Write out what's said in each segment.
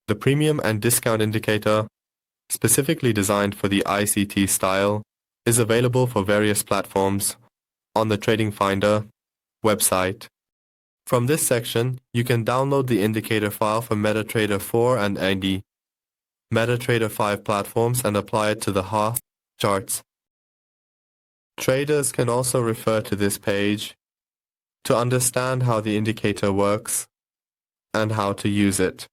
The premium and discount indicator, specifically designed for the ICT style, is available for various platforms on the TradingFinder website. From this section, you can download the indicator file for MetaTrader 4 and the MetaTrader 5 platforms and apply it to the half charts. Traders can also refer to this page to understand how the indicator works and how to use it.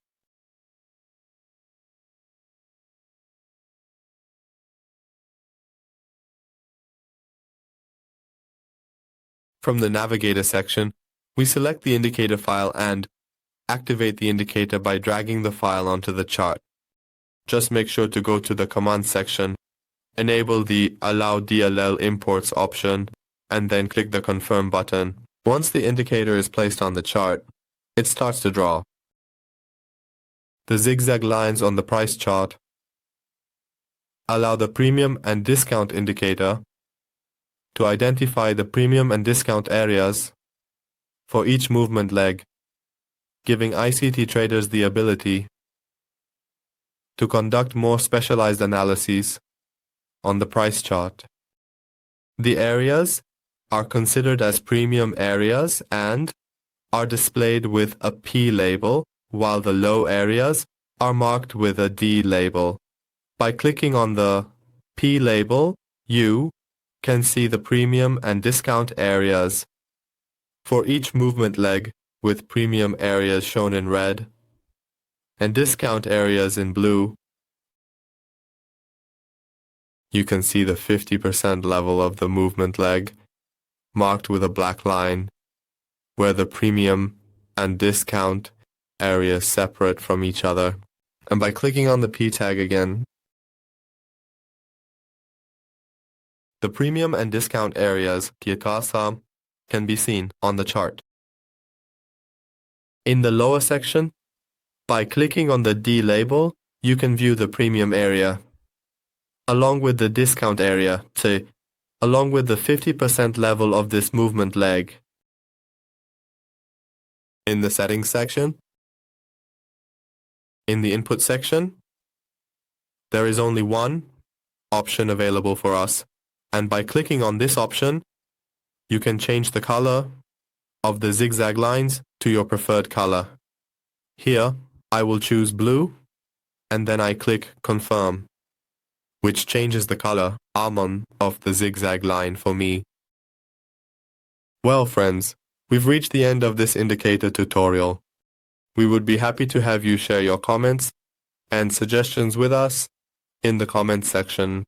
From the Navigator section, we select the indicator file and activate the indicator by dragging the file onto the chart. Just make sure to go to the Command section, enable the Allow DLL Imports option, and then click the Confirm button. Once the indicator is placed on the chart, it starts to draw. The zigzag lines on the price chart allow the premium and discount indicator to identify the premium and discount areas for each movement leg, giving ICT traders the ability to conduct more specialized analyses on the price chart. The areas are considered as premium areas and are displayed with a P label, while the low areas are marked with a D label. By clicking on the P label, you can see the premium and discount areas for each movement leg, with premium areas shown in red and discount areas in blue. You can see the 50% level of the movement leg marked with a black line, where the premium and discount areas separate from each other. And by clicking on the P tag again, the premium and discount areas can be seen on the chart. In the lower section, by clicking on the D label, you can view the premium area, along with the discount area, along with the 50% level of this movement leg. In the settings section, in the input section, there is only one option available for us, and by clicking on this option, you can change the color of the zigzag lines to your preferred color. Here, I will choose blue, and then I click Confirm, which changes the color almond of the zigzag line for me. Well, friends, we've reached the end of this indicator tutorial. We would be happy to have you share your comments and suggestions with us in the comments section.